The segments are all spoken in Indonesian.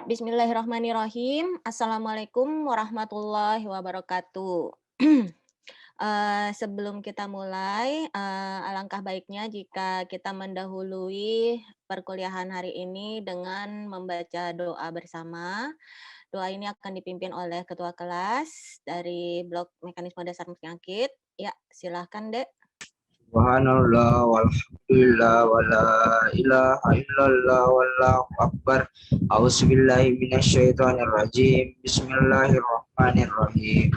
Bismillahirrahmanirrahim. Assalamualaikum warahmatullahi wabarakatuh. Sebelum kita mulai, alangkah baiknya jika kita mendahului perkuliahan hari ini dengan membaca doa bersama. Doa ini akan dipimpin oleh ketua kelas dari Blok Mekanisme Dasar Penyakit. Ya, silahkan, Dek. Subhanallah walhamdulillah wala ilaha illallah wallahu akbar. A'udzubillahi minasyaitonir rajim. Bismillahirrahmanirrahim.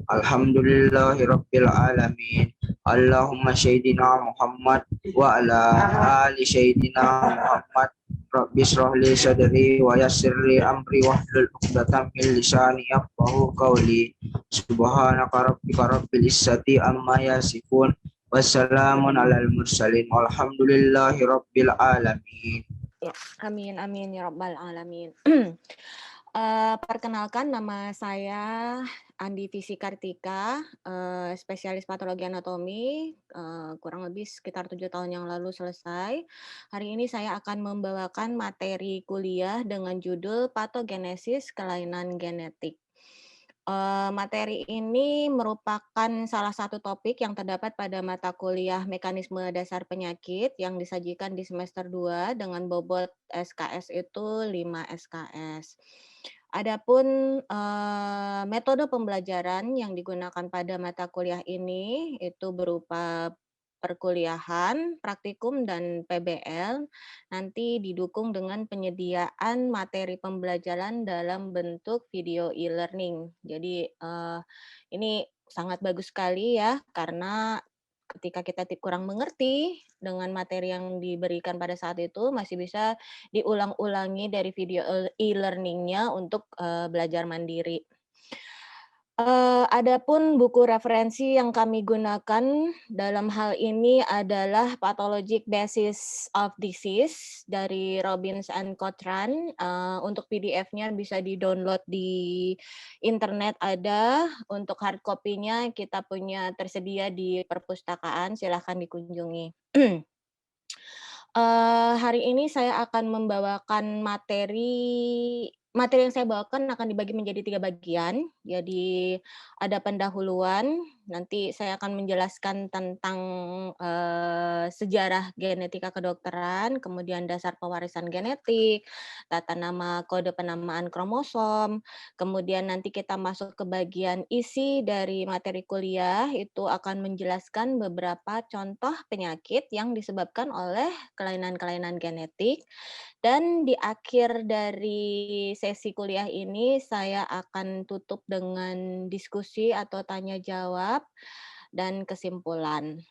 Alhamdulillahi rabbil alamin. Allahumma sayyidina Muhammad wa ala ali sayyidina Muhammad. Rabbi shrah li sadri wa yassir li amri wahlul 'uqdatam min lisani yafqahu qawli. Subhanaka rabbika rabbil izzati amma yasifun. Wassalamun alal mursalin walhamdulillahi rabbil alamin. Ya, amin amin ya rabbal alamin. Perkenalkan, nama saya Andi Visi Kartika, spesialis patologi anatomi, kurang lebih sekitar 7 tahun yang lalu selesai. Hari ini saya akan membawakan materi kuliah dengan judul Patogenesis Kelainan Genetik. Materi ini merupakan salah satu topik yang terdapat pada mata kuliah Mekanisme Dasar Penyakit yang disajikan di semester 2 dengan bobot SKS itu 5 SKS. Adapun metode pembelajaran yang digunakan pada mata kuliah ini itu berupa perkuliahan, praktikum, dan PBL, nanti didukung dengan penyediaan materi pembelajaran dalam bentuk video e-learning. Jadi ini sangat bagus sekali ya, karena ketika kita kurang mengerti dengan materi yang diberikan pada saat itu, masih bisa diulang-ulangi dari video e-learning-nya untuk belajar mandiri. Adapun buku referensi yang kami gunakan dalam hal ini adalah Pathologic Basis of Disease dari Robbins and Cotran. Untuk PDF-nya bisa di-download di internet ada, untuk hard copy-nya kita punya tersedia di perpustakaan, silahkan dikunjungi. Hari ini saya akan membawakan materi yang saya bawakan akan dibagi menjadi 3 bagian. Jadi ada pendahuluan, nanti saya akan menjelaskan tentang sejarah genetika kedokteran, kemudian dasar pewarisan genetik, tata nama kode penamaan kromosom, kemudian nanti kita masuk ke bagian isi dari materi kuliah, itu akan menjelaskan beberapa contoh penyakit yang disebabkan oleh kelainan-kelainan genetik. Dan di akhir dari sesi kuliah ini, saya akan tutup dengan diskusi atau tanya jawab dan kesimpulan.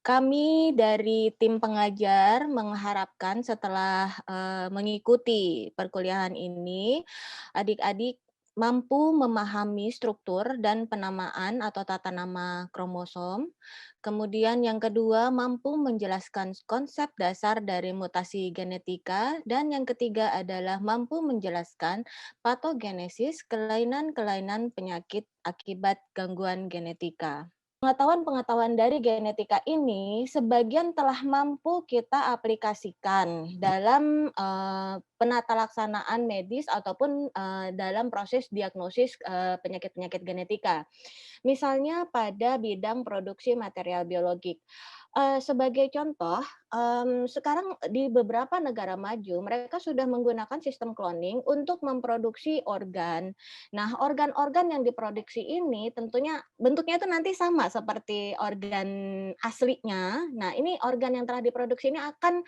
Kami dari tim pengajar mengharapkan setelah mengikuti perkuliahan ini, adik-adik mampu memahami struktur dan penamaan atau tata nama kromosom. Kemudian yang kedua, mampu menjelaskan konsep dasar dari mutasi genetika. Dan yang ketiga adalah mampu menjelaskan patogenesis kelainan-kelainan penyakit akibat gangguan genetika. Pengetahuan-pengetahuan dari genetika ini sebagian telah mampu kita aplikasikan dalam penata laksanaan medis ataupun dalam proses diagnosis penyakit-penyakit genetika. Misalnya pada bidang produksi material biologik. Sebagai contoh, sekarang di beberapa negara maju mereka sudah menggunakan sistem cloning untuk memproduksi organ. Nah, organ-organ yang diproduksi ini tentunya bentuknya itu nanti sama seperti organ aslinya. Nah, ini organ yang telah diproduksi ini akan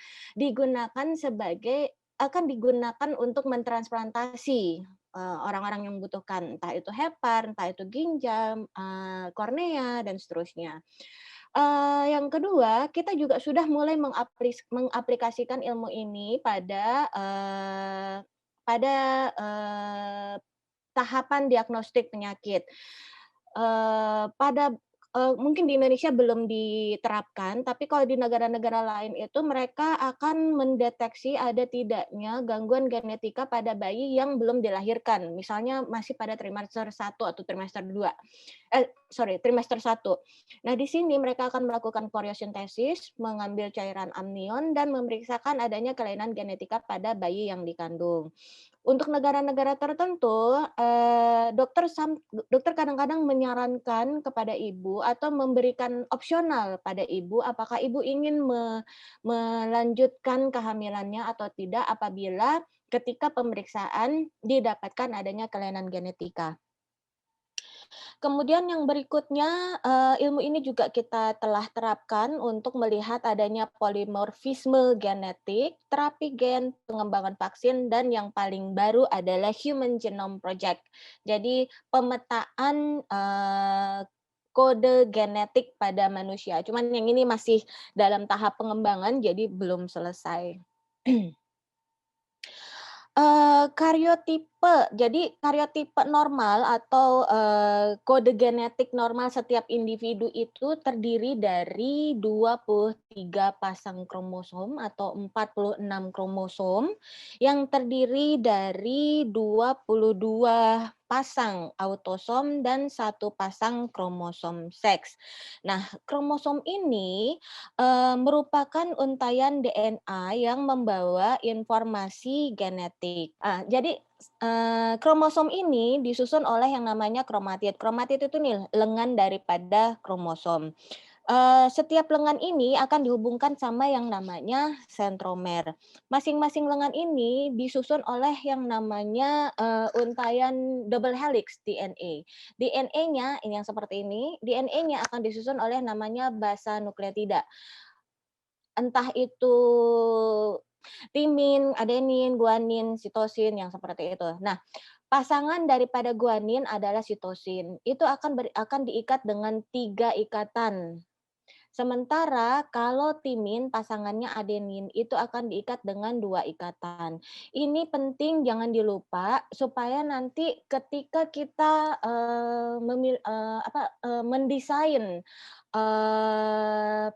digunakan untuk mentransplantasi orang-orang yang membutuhkan, entah itu hepar, entah itu ginjal, kornea, dan seterusnya. Yang kedua, kita juga sudah mulai mengaplikasikan ilmu ini pada tahapan diagnostik penyakit. Mungkin di Indonesia belum diterapkan, tapi kalau di negara-negara lain itu mereka akan mendeteksi ada tidaknya gangguan genetika pada bayi yang belum dilahirkan, misalnya masih pada trimester 1 atau trimester 2. trimester 1. Nah, di sini mereka akan melakukan koriosintesis, mengambil cairan amnion dan memeriksakan adanya kelainan genetika pada bayi yang dikandung. Untuk negara-negara tertentu, dokter kadang-kadang menyarankan kepada ibu atau memberikan opsional pada ibu, apakah ibu ingin melanjutkan kehamilannya atau tidak apabila ketika pemeriksaan didapatkan adanya kelainan genetika. Kemudian yang berikutnya, ilmu ini juga kita telah terapkan untuk melihat adanya polimorfisme genetik, terapi gen, pengembangan vaksin, dan yang paling baru adalah Human Genome Project. Jadi pemetaan kode genetik pada manusia. Cuman yang ini masih dalam tahap pengembangan, jadi belum selesai. Karyotipe. Jadi karyotipe normal atau, kode genetik normal setiap individu itu terdiri dari 23 pasang kromosom atau 46 kromosom yang terdiri dari 22 pasang autosom dan 1 pasang kromosom seks. Nah, kromosom ini merupakan untayan DNA yang membawa informasi genetik. Jadi kromosom ini disusun oleh yang namanya kromatid. Kromatid itu nih lengan daripada kromosom. Setiap lengan ini akan dihubungkan sama yang namanya sentromer. Masing-masing lengan ini disusun oleh yang namanya untayan double helix DNA. DNA-nya ini yang seperti ini, DNA-nya akan disusun oleh namanya basa nukleotida. Entah itu timin, adenin, guanin, sitosin yang seperti itu. Nah, pasangan daripada guanin adalah sitosin. Itu akan diikat dengan 3 ikatan. Sementara kalau timin pasangannya adenin itu akan diikat dengan 2 ikatan. Ini penting jangan dilupa supaya nanti ketika kita mendesain eh,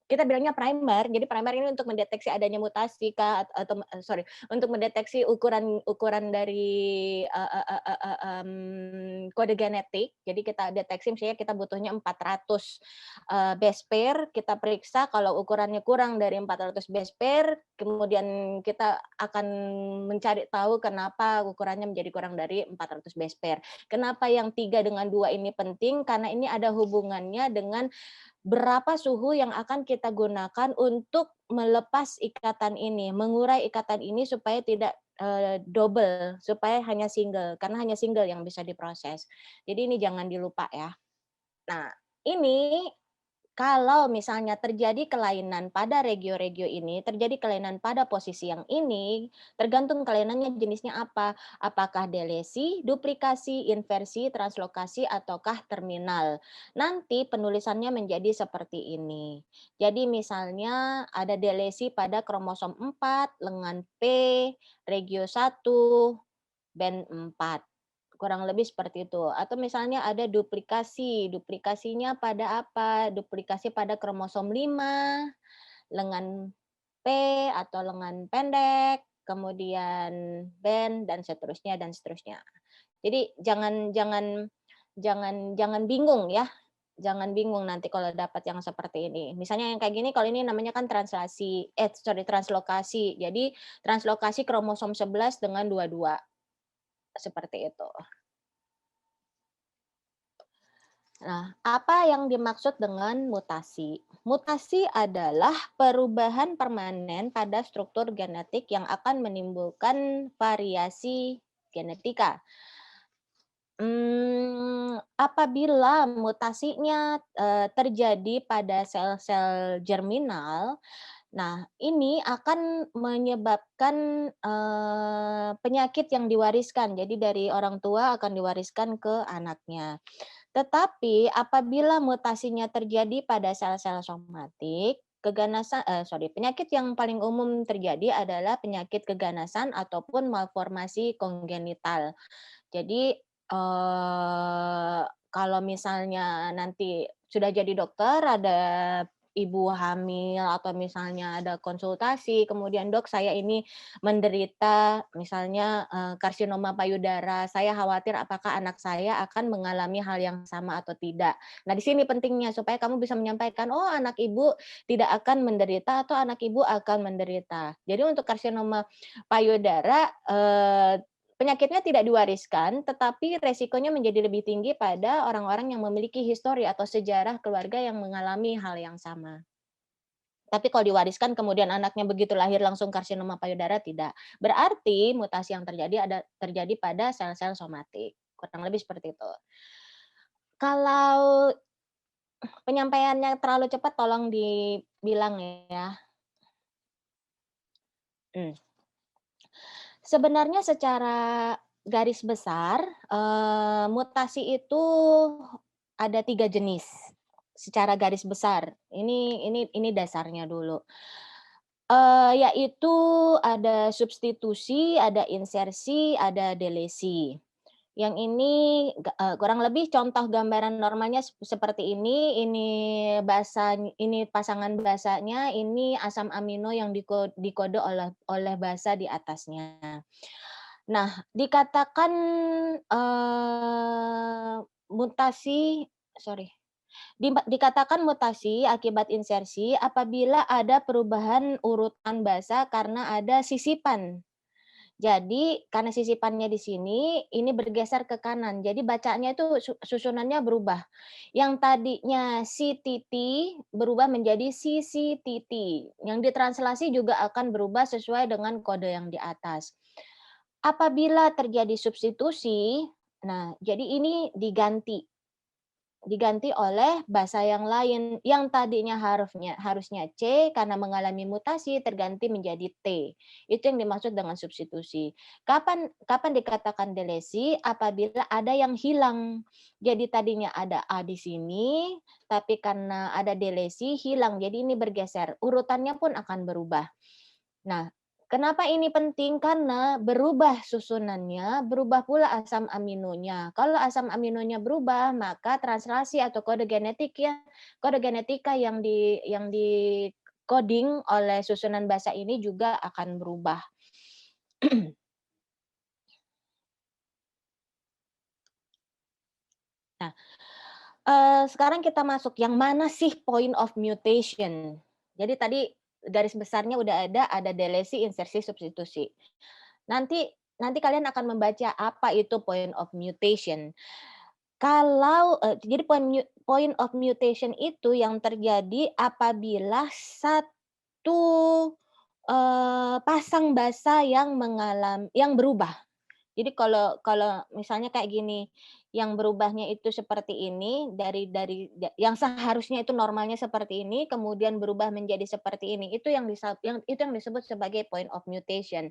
kita bilangnya primer. Jadi primer ini untuk mendeteksi adanya mutasi untuk mendeteksi ukuran dari kode genetik. Jadi kita deteksi misalnya kita butuhnya 400 base pair, kita periksa kalau ukurannya kurang dari 400 base pair, kemudian kita akan mencari tahu kenapa ukurannya menjadi kurang dari 400 base pair. Kenapa yang 3 dengan 2 ini penting? Karena ini ada hubungannya dengan berapa suhu yang akan kita gunakan untuk melepas ikatan ini, mengurai ikatan ini supaya tidak double, supaya hanya single, karena hanya single yang bisa diproses. Jadi ini jangan dilupa ya. Nah, ini kalau misalnya terjadi kelainan pada regio-regio ini, terjadi kelainan pada posisi yang ini, tergantung kelainannya jenisnya apa. Apakah delesi, duplikasi, inversi, translokasi, ataukah terminal. Nanti penulisannya menjadi seperti ini. Jadi misalnya ada delesi pada kromosom 4, lengan P, regio 1, band 4. Kurang lebih seperti itu. Atau misalnya ada duplikasi. Duplikasinya pada apa? Duplikasi pada kromosom 5, lengan P atau lengan pendek, kemudian band dan seterusnya dan seterusnya. Jadi jangan bingung ya. Jangan bingung nanti kalau dapat yang seperti ini. Misalnya yang kayak gini, kalau ini namanya kan translokasi. Jadi translokasi kromosom 11 dengan 22. Seperti itu. Nah, apa yang dimaksud dengan mutasi? Mutasi adalah perubahan permanen pada struktur genetik yang akan menimbulkan variasi genetika. Apabila mutasinya terjadi pada sel-sel germinal, nah ini akan menyebabkan penyakit yang diwariskan. Jadi dari orang tua akan diwariskan ke anaknya. Tetapi apabila mutasinya terjadi pada sel-sel somatik, penyakit yang paling umum terjadi adalah penyakit keganasan ataupun malformasi kongenital. Jadi kalau misalnya nanti sudah jadi dokter, ada ibu hamil atau misalnya ada konsultasi, kemudian dok saya ini menderita misalnya karsinoma payudara, saya khawatir apakah anak saya akan mengalami hal yang sama atau tidak. Nah di sini pentingnya supaya kamu bisa menyampaikan, oh anak ibu tidak akan menderita atau anak ibu akan menderita. Jadi untuk karsinoma payudara penyakitnya tidak diwariskan, tetapi resikonya menjadi lebih tinggi pada orang-orang yang memiliki histori atau sejarah keluarga yang mengalami hal yang sama. Tapi kalau diwariskan kemudian anaknya begitu lahir langsung karsinoma payudara tidak. Berarti mutasi yang terjadi pada sel-sel somatik. Kurang lebih seperti itu. Kalau penyampaiannya terlalu cepat tolong dibilang ya. Hmm. Sebenarnya secara garis besar, mutasi itu ada 3 jenis, secara garis besar. Ini dasarnya dulu. Yaitu ada substitusi, ada insersi, ada delesi. Yang ini kurang lebih contoh gambaran normalnya seperti ini ini pasangan basanya, ini asam amino yang dikode oleh basa di atasnya. Nah, dikatakan, mutasi sorry, dikatakan mutasi akibat insersi apabila ada perubahan urutan basa karena ada sisipan. Jadi karena sisipannya di sini, ini bergeser ke kanan. Jadi bacanya itu susunannya berubah. Yang tadinya si titi berubah menjadi si titi. Yang ditranslasi juga akan berubah sesuai dengan kode yang di atas. Apabila terjadi substitusi, nah jadi ini diganti oleh bahasa yang lain yang tadinya harusnya C karena mengalami mutasi terganti menjadi T. Itu yang dimaksud dengan substitusi. Kapan dikatakan delesi? Apabila ada yang hilang. Jadi tadinya ada A di sini, tapi karena ada delesi hilang. Jadi ini bergeser. Urutannya pun akan berubah. Nah, kenapa ini penting? Karena berubah susunannya, berubah pula asam aminonya. Kalau asam aminonya berubah, maka translasi atau kode genetika yang di coding oleh susunan bahasa ini juga akan berubah. Nah, sekarang kita masuk yang mana sih point of mutation? Jadi tadi garis besarnya udah ada delesi, insersi, substitusi. Nanti kalian akan membaca apa itu point of mutation. Kalau jadi point of mutation itu yang terjadi apabila satu pasang basa yang berubah. Jadi kalau misalnya kayak gini, yang berubahnya itu seperti ini dari yang seharusnya itu normalnya seperti ini, kemudian berubah menjadi seperti ini, itu yang disebut sebagai point of mutation.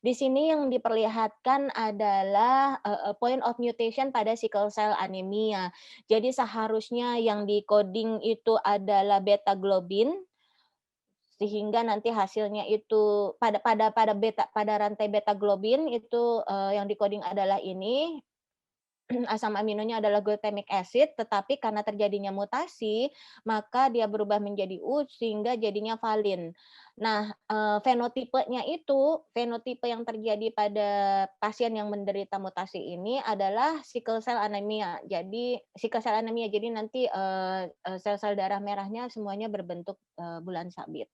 Di sini yang diperlihatkan adalah point of mutation pada sickle cell anemia. Jadi seharusnya yang di-coding itu adalah beta globin, sehingga nanti hasilnya itu pada rantai beta globin itu yang di-coding adalah ini, asam aminonya adalah glutamic acid, tetapi karena terjadinya mutasi, maka dia berubah menjadi U sehingga jadinya valin. Nah, fenotipe yang terjadi pada pasien yang menderita mutasi ini adalah sickle cell anemia. Jadi nanti sel-sel darah merahnya semuanya berbentuk bulan sabit.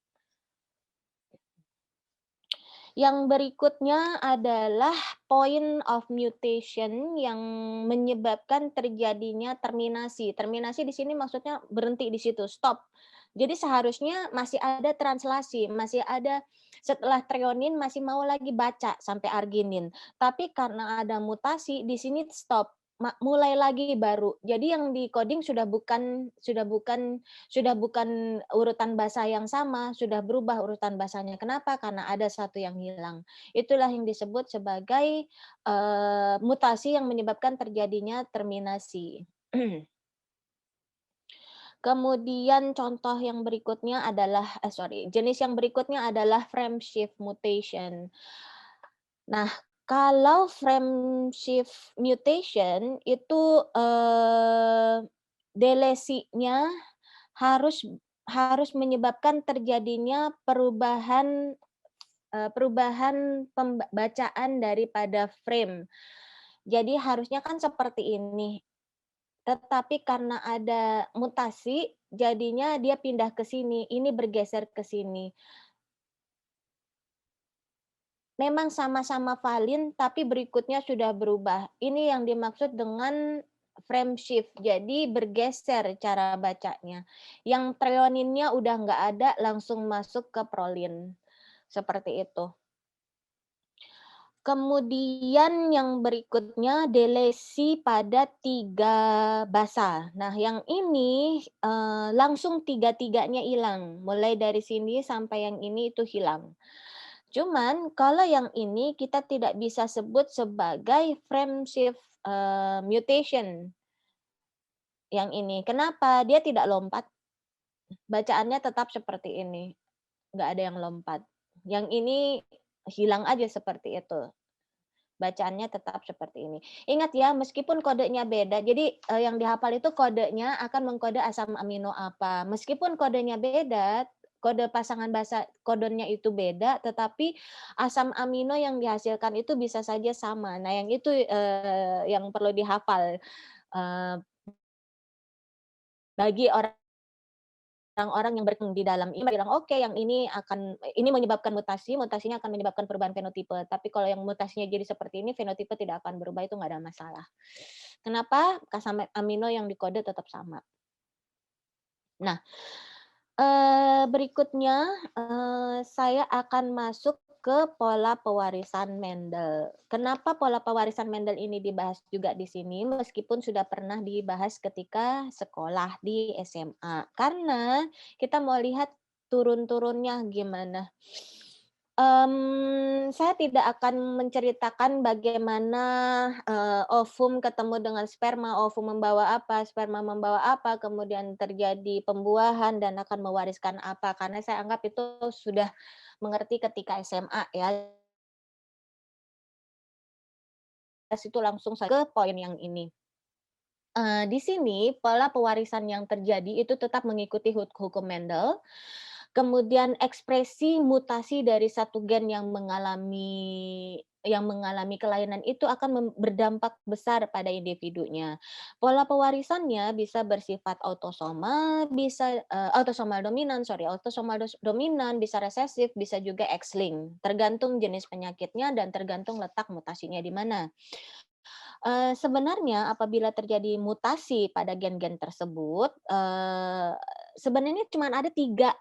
Yang berikutnya adalah point of mutation yang menyebabkan terjadinya terminasi. Terminasi di sini maksudnya berhenti di situ, stop. Jadi seharusnya masih ada translasi, masih ada setelah treonin masih mau lagi baca sampai arginin. Tapi karena ada mutasi di sini stop, mulai lagi baru. Jadi yang di coding sudah bukan urutan bahasa yang sama, sudah berubah urutan bahasanya. Kenapa? Karena ada satu yang hilang. Itulah yang disebut sebagai mutasi yang menyebabkan terjadinya terminasi. Kemudian contoh yang berikutnya adalah jenis yang berikutnya adalah frame shift mutation. Nah, kalau frame shift mutation itu delesinya harus harus menyebabkan terjadinya perubahan pembacaan daripada frame. Jadi harusnya kan seperti ini, tetapi karena ada mutasi, jadinya dia pindah ke sini, ini bergeser ke sini. Memang sama-sama valin, tapi berikutnya sudah berubah. Ini yang dimaksud dengan frame shift, jadi bergeser cara bacanya. Yang treoninnya udah nggak ada, langsung masuk ke prolin. Seperti itu. Kemudian yang berikutnya delesi pada 3 bahasa. Nah, yang ini langsung tiga-tiganya hilang. Mulai dari sini sampai yang ini itu hilang. Cuman kalau yang ini kita tidak bisa sebut sebagai frame shift mutation. Yang ini. Kenapa? Dia tidak lompat. Bacaannya tetap seperti ini. Nggak ada yang lompat. Yang ini hilang aja seperti itu. Bacaannya tetap seperti ini. Ingat ya, meskipun kodenya beda, jadi yang dihafal itu kodenya akan mengkode asam amino apa. Meskipun kodenya beda, kode pasangan bahasa kodenya itu beda, tetapi asam amino yang dihasilkan itu bisa saja sama. Nah, yang itu yang perlu dihafal bagi orang-orang yang berkembang di dalam ini bilang, oke, yang ini menyebabkan mutasi, mutasinya akan menyebabkan perubahan fenotipe. Tapi kalau yang mutasinya jadi seperti ini, fenotipe tidak akan berubah, itu nggak ada masalah. Kenapa? Asam amino yang dikode tetap sama. Nah, berikutnya saya akan masuk ke pola pewarisan Mendel. Kenapa pola pewarisan Mendel ini dibahas juga di sini meskipun sudah pernah dibahas ketika sekolah di SMA? Karena kita mau lihat turun-turunnya gimana. Saya tidak akan menceritakan bagaimana ovum ketemu dengan sperma, ovum membawa apa, kemudian terjadi pembuahan dan akan mewariskan apa, karena saya anggap itu sudah mengerti ketika SMA ya. Itu langsung saja ke poin yang ini. Di sini pola pewarisan yang terjadi itu tetap mengikuti hukum Mendel. Kemudian ekspresi mutasi dari satu gen yang mengalami kelainan itu akan berdampak besar pada individunya. Pola pewarisannya bisa bersifat autosomal, bisa autosomal dominan, bisa resesif, bisa juga X-linked, tergantung jenis penyakitnya dan tergantung letak mutasinya di mana. Sebenarnya apabila terjadi mutasi pada gen-gen tersebut, sebenarnya cuma ada tiga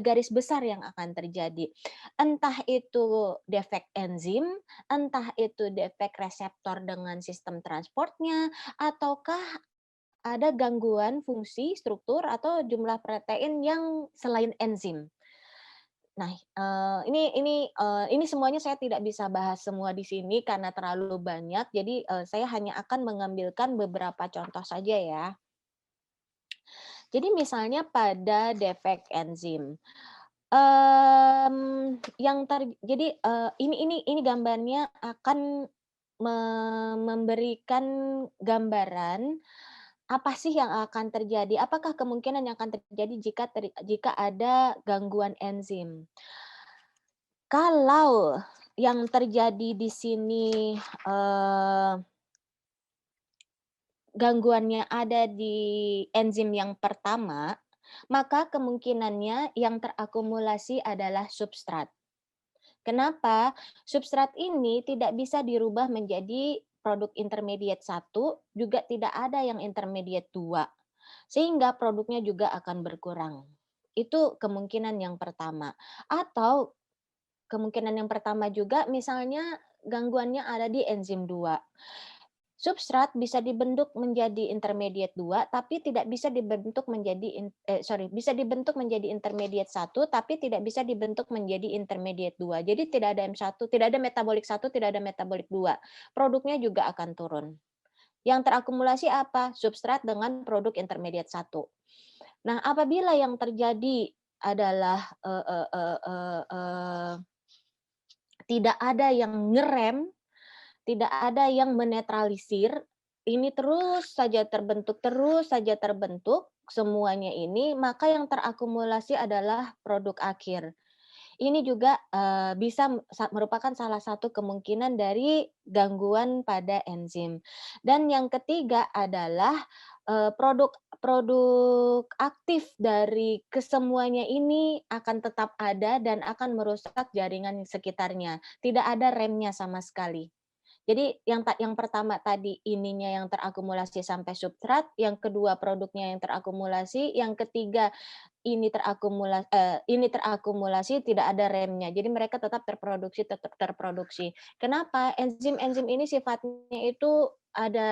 garis besar yang akan terjadi. Entah itu defek enzim, entah itu defek reseptor dengan sistem transportnya, ataukah ada gangguan fungsi, struktur, atau jumlah protein yang selain enzim. Nah, ini semuanya saya tidak bisa bahas semua di sini karena terlalu banyak, jadi saya hanya akan mengambilkan beberapa contoh saja ya. Jadi misalnya pada defek enzim, jadi ini gambarnya akan memberikan gambaran apa sih yang akan terjadi? Apakah kemungkinan yang akan terjadi jika ada gangguan enzim? Kalau yang terjadi di sini gangguannya ada di enzim yang pertama, maka kemungkinannya yang terakumulasi adalah substrat. Kenapa? Substrat ini tidak bisa dirubah menjadi produk intermediate 1, juga tidak ada yang intermediate 2, sehingga produknya juga akan berkurang. Itu kemungkinan yang pertama. Atau kemungkinan yang pertama juga misalnya gangguannya ada di enzim 2. Substrat bisa dibentuk menjadi intermediate 2 tapi tidak bisa dibentuk menjadi bisa dibentuk menjadi intermediate 1 tapi tidak bisa dibentuk menjadi intermediate 2. Jadi tidak ada M1, tidak ada metabolik 1, tidak ada metabolik 2. Produknya juga akan turun. Yang terakumulasi apa? Substrat dengan produk intermediate 1. Nah, apabila yang terjadi adalah tidak ada yang ngerem, tidak ada yang menetralisir, ini terus saja terbentuk, semuanya ini, maka yang terakumulasi adalah produk akhir. Ini juga, bisa merupakan salah satu kemungkinan dari gangguan pada enzim. Dan yang ketiga adalah, produk produk aktif dari kesemuanya ini akan tetap ada dan akan merusak jaringan sekitarnya, tidak ada remnya sama sekali. Jadi yang pertama tadi ininya yang terakumulasi sampai substrat, yang kedua produknya yang terakumulasi, yang ketiga ini terakumulasi tidak ada remnya. Jadi mereka tetap terproduksi. Kenapa? Enzim-enzim ini sifatnya itu ada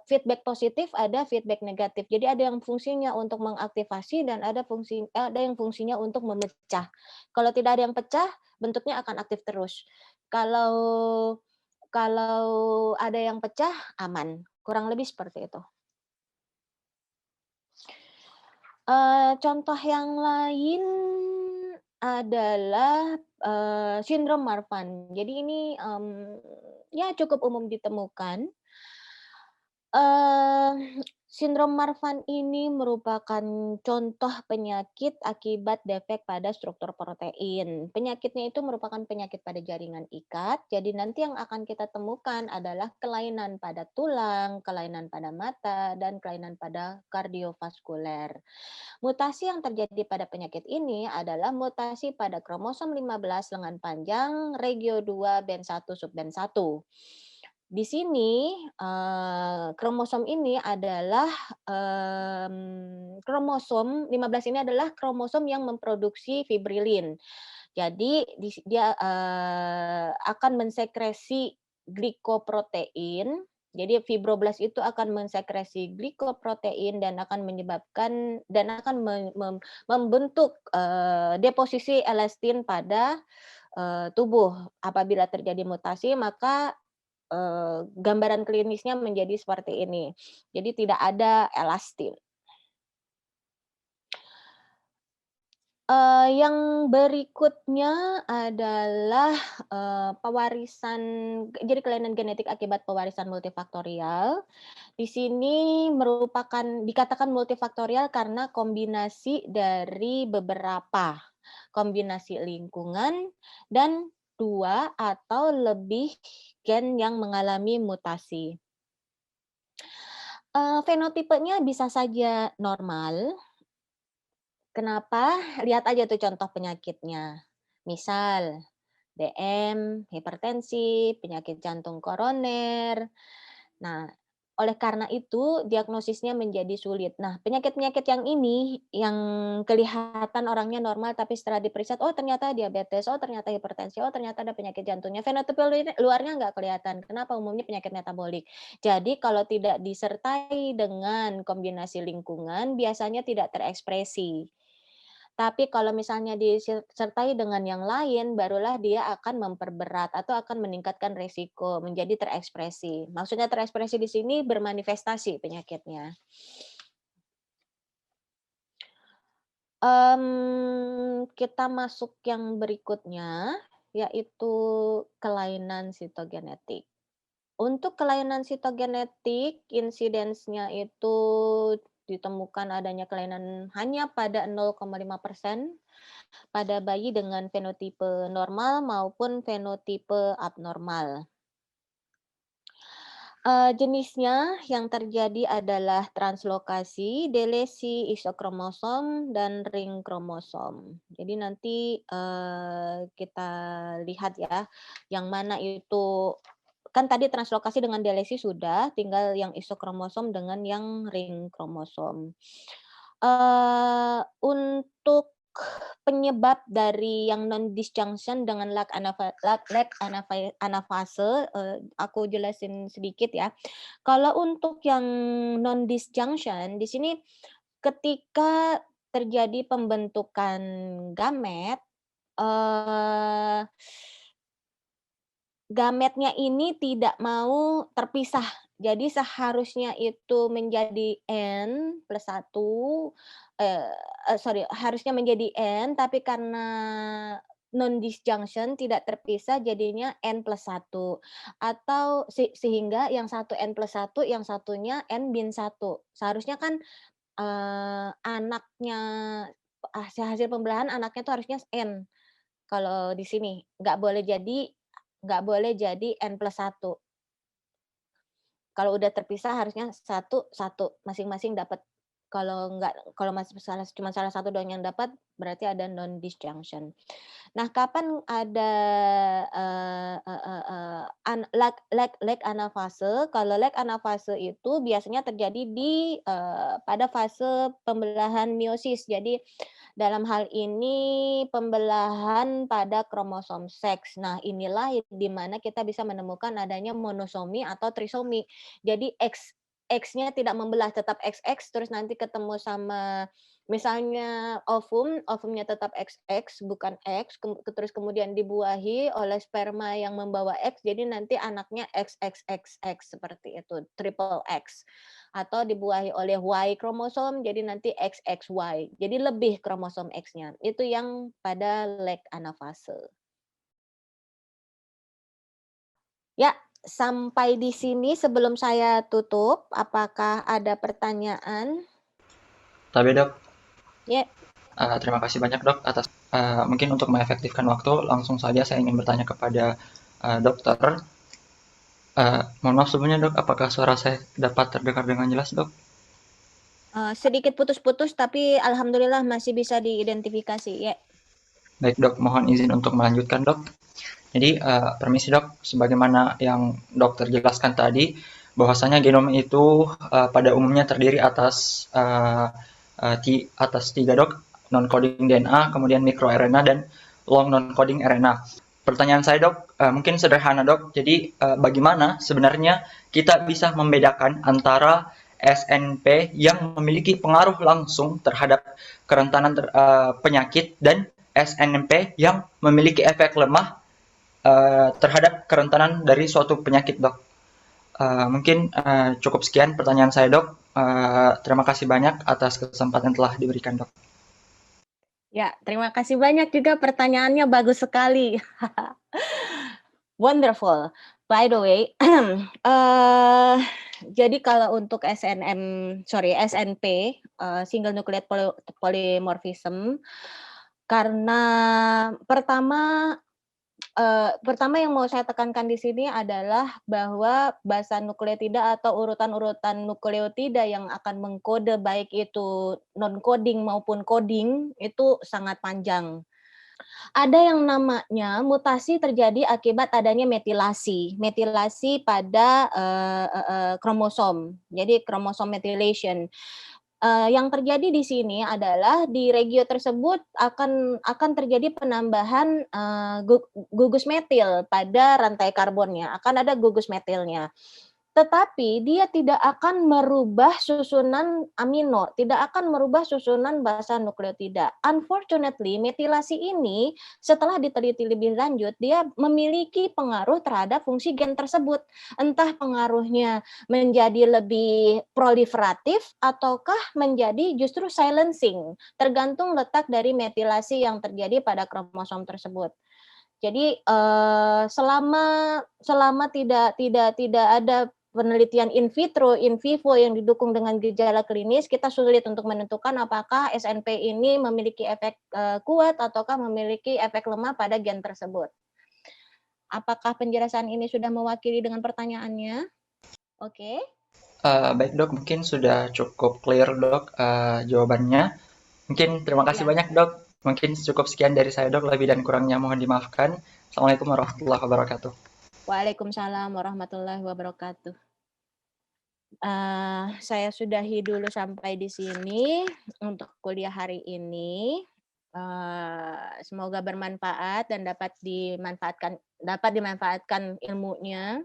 feedback positif, ada feedback negatif. Jadi ada yang fungsinya untuk mengaktifasi dan ada yang fungsinya untuk memecah. Kalau tidak ada yang pecah, bentuknya akan aktif terus. Kalau kalau ada yang pecah, aman. Kurang lebih seperti itu. Contoh yang lain adalah, sindrom Marfan. Jadi ini, ya cukup umum ditemukan. Sindrom Marfan ini merupakan contoh penyakit akibat defek pada struktur protein. Penyakitnya itu merupakan penyakit pada jaringan ikat, jadi nanti yang akan kita temukan adalah kelainan pada tulang, kelainan pada mata, dan kelainan pada kardiovaskuler. Mutasi yang terjadi pada penyakit ini adalah mutasi pada kromosom 15 lengan panjang, regio 2, band 1, subband 1. Di sini, kromosom ini adalah, kromosom 15 ini adalah kromosom yang memproduksi fibrilin. Jadi dia, akan mensekresi glikoprotein. Jadi fibroblast itu akan mensekresi glikoprotein dan akan menyebabkan dan akan membentuk, deposisi elastin pada, tubuh. Apabila terjadi mutasi maka gambaran klinisnya menjadi seperti ini. Jadi tidak ada elastin. Yang berikutnya adalah, pewarisan jadi kelainan genetik akibat pewarisan multifaktorial. Di sini dikatakan multifaktorial karena kombinasi dari beberapa kombinasi lingkungan dan 2 atau lebih gen yang mengalami mutasi. Fenotipenya bisa saja normal. Kenapa? Lihat aja tuh contoh penyakitnya. Misal DM, hipertensi, penyakit jantung koroner. Nah, oleh karena itu diagnosisnya menjadi sulit. Nah, penyakit-penyakit yang ini yang kelihatan orangnya normal tapi setelah diperiksa, oh ternyata diabetes, oh ternyata hipertensi, oh ternyata ada penyakit jantungnya. Fenotipe luarnya nggak kelihatan. Kenapa? Umumnya penyakit metabolik. Jadi kalau tidak disertai dengan kombinasi lingkungan, biasanya tidak terekspresi. Tapi kalau misalnya disertai dengan yang lain, barulah dia akan memperberat atau akan meningkatkan resiko menjadi terekspresi. Maksudnya terekspresi di sini bermanifestasi penyakitnya. Kita masuk yang berikutnya, yaitu kelainan sitogenetik. Untuk kelainan sitogenetik, insidensnya itu ditemukan adanya kelainan hanya pada 0,5% pada bayi dengan fenotipe normal maupun fenotipe abnormal. Jenisnya yang terjadi adalah translokasi, delesi isokromosom, dan ring kromosom. Jadi nanti, kita lihat ya, yang mana itu kan tadi translokasi dengan delesi sudah, tinggal yang isokromosom dengan yang ring kromosom. Untuk penyebab dari yang non-disjunction dengan lac anafase, aku jelasin sedikit ya. Kalau untuk yang non-disjunction, di sini ketika terjadi pembentukan gamet, eee, gametnya ini tidak mau terpisah. Jadi seharusnya itu menjadi N+1, eee harusnya menjadi N, tapi karena non-disjunction tidak terpisah jadinya N+1 atau sehingga yang satu N+1, yang satunya N-1. Seharusnya kan anaknya hasil pembelahan anaknya tuh harusnya N. Kalau di sini nggak boleh jadi N+1. Kalau udah terpisah harusnya satu satu, masing-masing dapat. Kalau masih cuma salah satu doang yang dapat, berarti ada non disjunction. Nah, kapan ada, lag anafase? Kalau lag anafase itu biasanya terjadi pada fase pembelahan meiosis. Jadi dalam hal ini pembelahan pada kromosom seks. Nah, inilah di mana kita bisa menemukan adanya monosomi atau trisomi. Jadi X-nya tidak membelah, tetap XX, terus nanti ketemu sama misalnya ovumnya tetap XX bukan X, terus kemudian dibuahi oleh sperma yang membawa X, jadi nanti anaknya XXXX seperti itu, triple X. Atau dibuahi oleh Y kromosom, jadi nanti XXY. Jadi lebih kromosom X-nya. Itu yang pada lag anafase. Ya, sampai di sini sebelum saya tutup, apakah ada pertanyaan? Tapi dok, Ya. terima kasih banyak dok atas mungkin untuk mengefektifkan waktu, langsung saja saya ingin bertanya kepada dokter. Mohon maaf sebelumnya dok, apakah suara saya dapat terdengar dengan jelas dok? Sedikit putus-putus, tapi alhamdulillah masih bisa diidentifikasi. Ya. Baik dok, mohon izin untuk melanjutkan dok. Jadi permisi dok, sebagaimana yang dokter jelaskan tadi, bahwasanya genom itu pada umumnya terdiri atas atas 3 dok, non-coding DNA, kemudian microRNA dan long non-coding RNA. Pertanyaan saya dok, mungkin sederhana dok. Jadi bagaimana sebenarnya kita bisa membedakan antara SNP yang memiliki pengaruh langsung terhadap kerentanan penyakit dan SNP yang memiliki efek lemah terhadap kerentanan dari suatu penyakit dok. Mungkin cukup sekian pertanyaan saya dok. Terima kasih banyak atas kesempatan yang telah diberikan dok. Ya, terima kasih banyak juga, pertanyaannya bagus sekali. Wonderful. By the way, jadi kalau untuk SNP, single nucleate polymorphism, karena pertama yang mau saya tekankan di sini adalah bahwa basa nukleotida atau urutan-urutan nukleotida yang akan mengkode baik itu non-coding maupun coding itu sangat panjang. Ada yang namanya mutasi terjadi akibat adanya metilasi pada kromosom. Jadi kromosom methylation. Yang terjadi di sini adalah di regio tersebut akan terjadi penambahan gugus metil pada rantai karbonnya, akan ada gugus metilnya. Tetapi dia tidak akan merubah susunan amino, tidak akan merubah susunan basa nukleotida. Unfortunately, metilasi ini setelah diteliti lebih lanjut, dia memiliki pengaruh terhadap fungsi gen tersebut. Entah pengaruhnya menjadi lebih proliferatif ataukah menjadi justru silencing, tergantung letak dari metilasi yang terjadi pada kromosom tersebut. Jadi selama tidak ada penelitian in vitro, in vivo yang didukung dengan gejala klinis, kita sulit untuk menentukan apakah SNP ini memiliki efek kuat ataukah memiliki efek lemah pada gen tersebut. Apakah penjelasan ini sudah mewakili dengan pertanyaannya? Oke. Baik dok, mungkin sudah cukup clear dok jawabannya. Mungkin terima kasih Ya. banyak dok. Mungkin cukup sekian dari saya dok, lebih dan kurangnya mohon dimaafkan. Assalamualaikum warahmatullahi wabarakatuh. Waalaikumsalam warahmatullahi wabarakatuh. Saya sudahi dulu sampai di sini untuk kuliah hari ini. Semoga bermanfaat dan dapat dimanfaatkan ilmunya.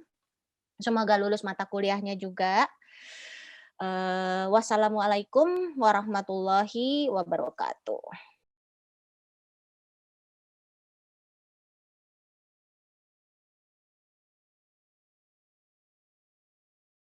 Semoga lulus mata kuliahnya juga. Wassalamualaikum warahmatullahi wabarakatuh.